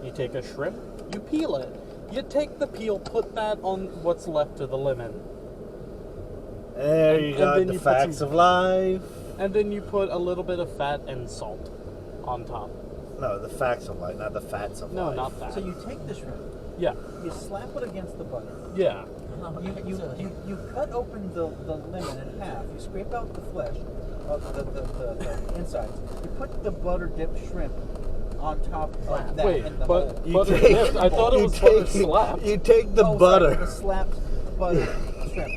You take a shrimp, you peel it. You take the peel, put that on what's left of the lemon. There you got the facts of life. And then you put a little bit of fat and salt on top. No, the facts of life, not the fats of life. No, not that. So you take the shrimp. Yeah. You slap it against the butter. Yeah. You cut open the lemon in half. You scrape out the flesh of the insides. You put the butter dipped shrimp on top of that. Wait, in the but hole. butter dipped? I thought it was butter slapped. You take the butter. Sorry, the slapped butter shrimp.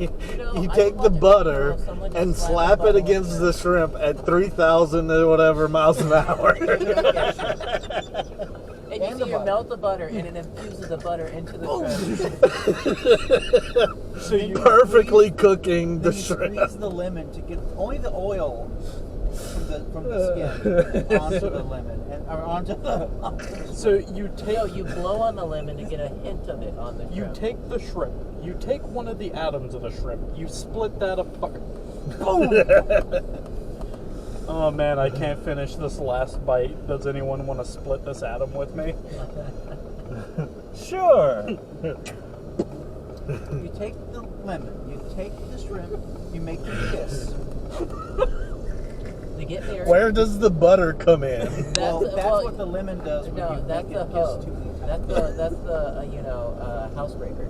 You take the butter and slap it against the shrimp at 3,000 or whatever miles an hour. And you see, you melt the butter and it infuses the butter into the shrimp. So you perfectly cooking the shrimp. Squeeze the lemon to get only the oil from the skin onto the lemon or onto the. So you take. No, you blow on the lemon to get a hint of it on the shrimp. You take the shrimp. You take one of the atoms of the shrimp. You split that apart. Boom! Oh man, I can't finish this last bite. Does anyone want to split this atom with me? Sure. You take the lemon. You take the shrimp. You make them kiss. They get married. Where does the butter come in? That's what the lemon does. When No, you that's make the it hoe. kiss too many That's times. the housebreaker.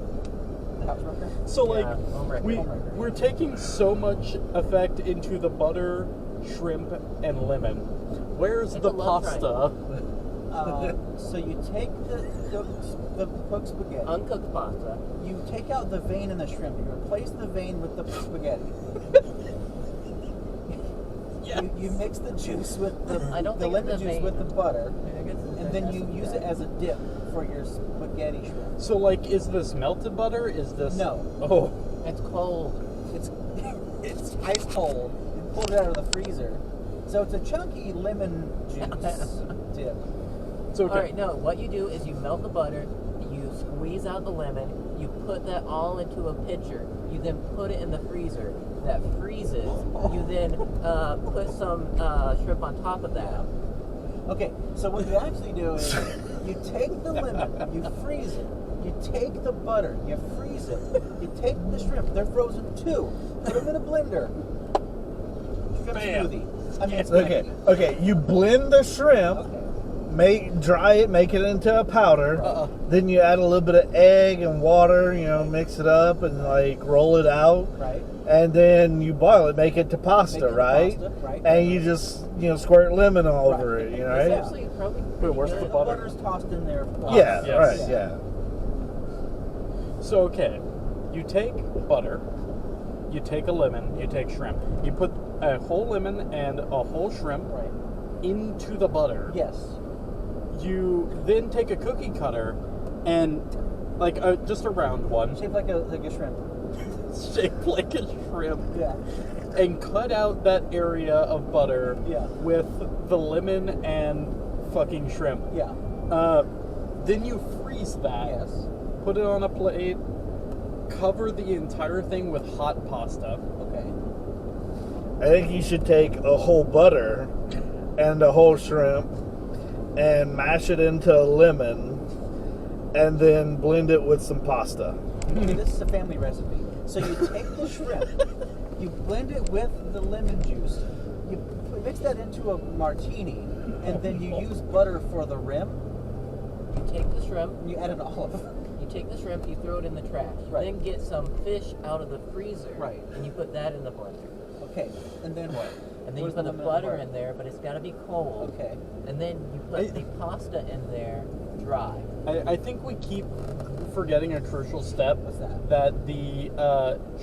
Housebreaker? So like, homebreaker. we're taking so much effect into the butter, shrimp, and lemon. Where's It's the a love pasta? So you take the cooked spaghetti. Uncooked pasta. You take out the vein in the shrimp. You replace the vein with the spaghetti. You mix the juice with the lemon juice with the butter, and then you use it as a dip for your spaghetti shrimp. So like, is this melted butter? Is this? No. Oh. It's cold. It's ice cold. You pulled it out of the freezer, so it's a chunky lemon juice dip. It's okay. All right, no. What you do is you melt the butter, you squeeze out the lemon, you put that all into a pitcher. You then put it in the freezer. That freezes. You then put some shrimp on top of that. Okay, so what you actually do is you take the lemon, you freeze it. You take the butter, you freeze it. You take the shrimp, they're frozen too. Put them in a blender. Shrimp smoothie. I mean, it's Okay, you blend the shrimp, dry it, make it into a powder. Then you add a little bit of egg and water, mix it up and like roll it out. Right. And then you boil it, make it to pasta, right? And you just, squirt lemon all over it, right? It's actually probably Wait, where's the butter? Butter's tossed in there. Yeah, Yes. right, yeah. So okay, you take butter, you take a lemon, you take shrimp. You put a whole lemon and a whole shrimp into the butter. Yes. You then take a cookie cutter and like just a round one. Shaped like a shrimp. Shaped like a shrimp. Yeah. And cut out that area of butter Yeah. with the lemon and fucking shrimp. Yeah. Then you freeze that. Yes. Put it on a plate. Cover the entire thing with hot pasta. Okay. I think you should take a whole butter and a whole shrimp and mash it into a lemon and then blend it with some pasta. Okay, this is a family recipe. So you take the shrimp, you blend it with the lemon juice, you mix that into a martini, and then you use butter for the rim. You take the shrimp. And you add an olive. You take the shrimp, you throw it in the trash. You then get some fish out of the freezer. Right. And you put that in the blender. Okay, and then what? And then you put the butter in there, but it's got to be cold. Okay. And then you put the pasta in there dry. I think we keep forgetting a crucial step. What's that? That the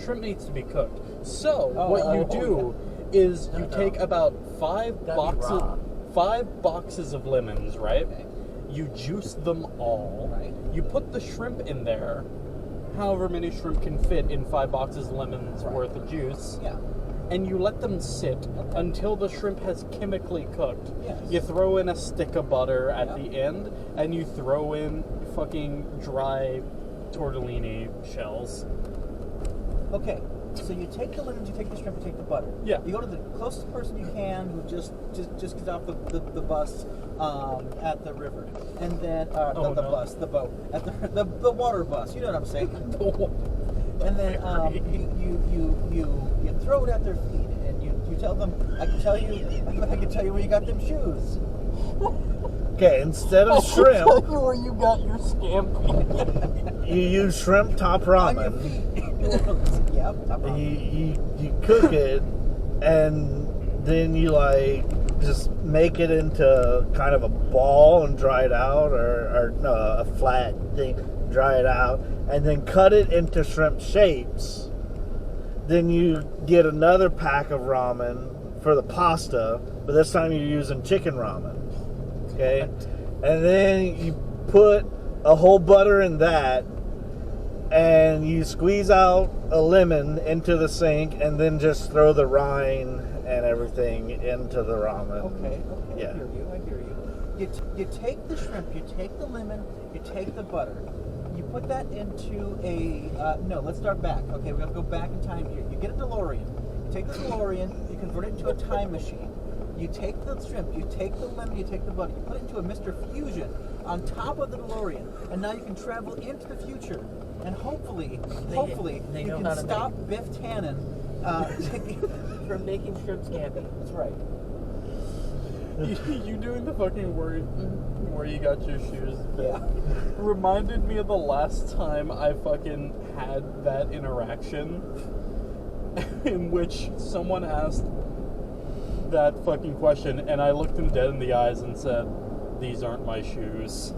shrimp needs to be cooked. So what you do is you take about five boxes of lemons, right? Okay. You juice them all. Right. You put the shrimp in there. However many shrimp can fit in 5 boxes of lemons worth of juice. Yeah. And you let them sit until the shrimp has chemically cooked. Yes. You throw in a stick of butter at the end, and you throw in fucking dry tortellini shells. Okay, So you take the lemons, you take the shrimp, you take the butter. Yeah. You go to the closest person you can who just gets off the bus at the river, and then not the bus, the boat at the water bus. You know what I'm saying? And then you throw it at their feet, and you tell them, I can tell you where you got them shoes. Okay, instead of shrimp, I'll tell you where you got your scampy. you use shrimp top On your ramen. feet. Yep. top ramen. You cook it, and then you like just make it into kind of a ball and dry it out, or no, a flat thing, dry it out, and then cut it into shrimp shapes. Then you get another pack of ramen for the pasta, but this time you're using chicken ramen. Okay, and then you put a whole butter in that, and you squeeze out a lemon into the sink, and then just throw the rind and everything into the ramen. Okay. Yeah. I hear you. You take the shrimp, you take the lemon, you take the butter, you put that into a no. Let's start back. Okay, we have to go back in time here. You get a DeLorean. You take the DeLorean, you convert it into a time machine. You take the shrimp, you take the lemon, you take the butter, you put it into a Mr. Fusion on top of the DeLorean, and now you can travel into the future, and hopefully they you know can how to stop Biff Tannen. From making shrimp scampi. That's right. You doing the fucking where you got your shoes bit Yeah. reminded me of the last time I fucking had that interaction in which someone asked that fucking question, and I looked him dead in the eyes and said, "These aren't my shoes."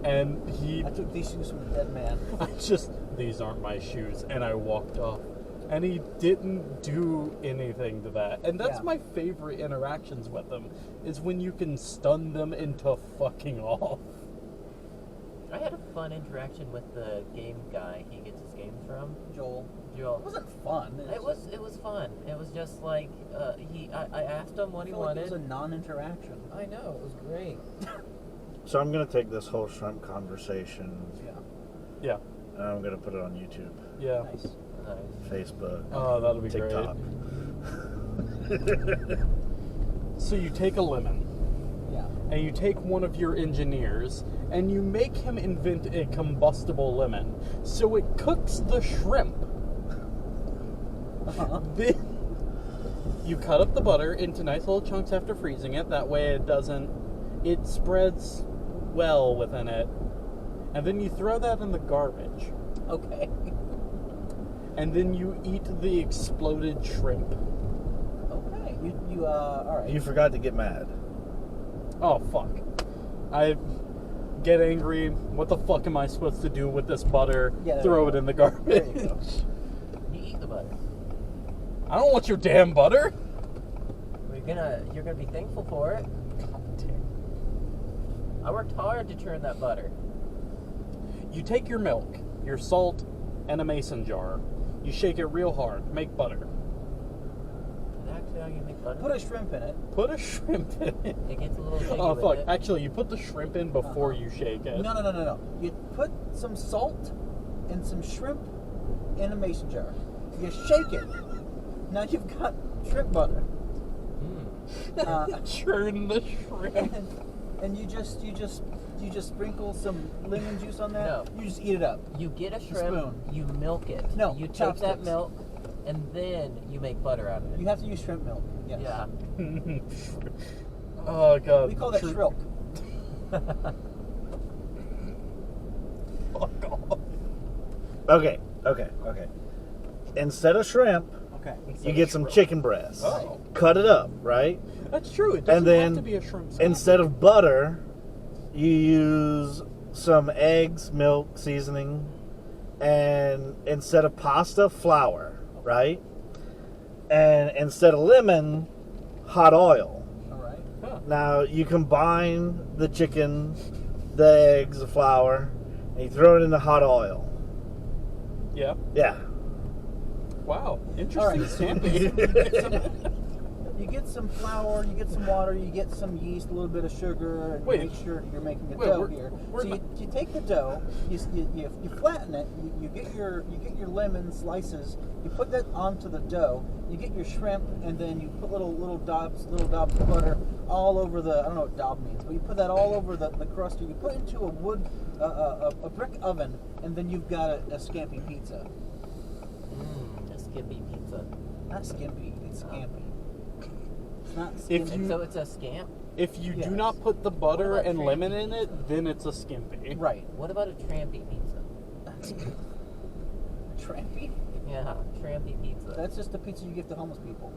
And I took these shoes from a dead man. these aren't my shoes, and I walked off. And he didn't do anything to that. And that's Yeah. my favorite interactions with them, is when you can stun them into fucking off. I had a fun interaction with the game guy he gets his games from. Joel. Joel. It wasn't fun. It was fun. It was just like I asked him what I he feel like wanted. it was a non-interaction. I know, it was great. So I'm gonna take this whole shrimp conversation, Yeah. and I'm gonna put it on YouTube, Yeah. Nice. Nice. Facebook, Oh, that'll be TikTok. great. So you take a lemon, Yeah. and you take one of your engineers, and you make him invent a combustible lemon, so it cooks the shrimp. Uh-huh. Then you cut up the butter into nice little chunks after freezing it. That way it spreads well within it. And then you throw that in the garbage. Okay. And then you eat the exploded shrimp. Okay. You all right. You forgot to get mad. Oh, fuck. I get angry. What the fuck am I supposed to do with this butter? Yeah, there Throw you it go. in the There garbage. you go. You eat the butter. I don't want your damn butter. You're gonna be thankful for it. God damn. I worked hard to churn that butter. You take your milk, your salt, and a mason jar. You shake it real hard. Make butter. Is that actually how you make butter? Put a shrimp in it. Put a shrimp in it. It gets a little shaky Oh, with fuck. it. Actually, you put the shrimp in before you shake it. No. You put some salt and some shrimp in a mason jar. You shake it. Now you've got shrimp butter. Churn the shrimp. And you just sprinkle some lemon juice on that. No. You just eat it up. You get a shrimp, spoon. you milk it. No, you take chopsticks. that milk, and then you make butter out of it. You have to use shrimp milk. Yes. Yeah. Oh, God. We call that shrilk. Fuck off. Okay. Instead of shrimp, Okay. you get some chicken breast. Oh. Cut it up, right? That's true. It doesn't And then have to be a shrimp scampi. instead of butter, you use some eggs, milk, seasoning, and instead of pasta, flour, right? And instead of lemon, hot oil. All right. Huh. Now you combine the chicken, the eggs, the flour, and you throw it in the hot oil. Yeah. Yeah. Wow. All Interesting right. scampi. You you get some flour, you get some water, you get some yeast, a little bit of sugar, and Wait. you make sure you're making a Wait, dough we're- here. we're So not- you take the dough, you flatten it, you get your lemon slices, you put that onto the dough, you get your shrimp, and then you put little dobs of butter all over the, I don't know what daub means, but you put that all over the crust, and you put it into a wood, a brick oven, and then you've got a scampy pizza. A skimpy pizza. Not skimpy, it's scampy. It's not If skimpy. you- So it's a scamp? If you Yes. do not put the butter What about and lemon trampy in pizza? it, then it's a skimpy. Right. What about a trampy pizza? Trampy? Yeah, trampy pizza. That's just the pizza you give to homeless people.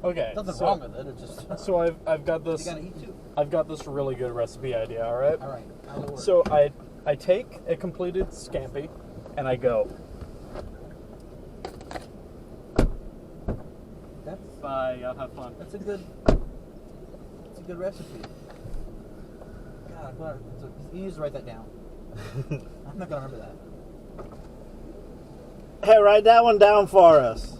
Okay. Nothing so, wrong with it. It's just So I've got you this gotta eat too. I've got this really good recipe idea. All right. All right. How's it work? So I take a completed scampi, and I go. Bye. Y'all have fun. That's a good recipe. God, I'm glad. You need to write that down. I'm not gonna remember that. Hey, write that one down for us.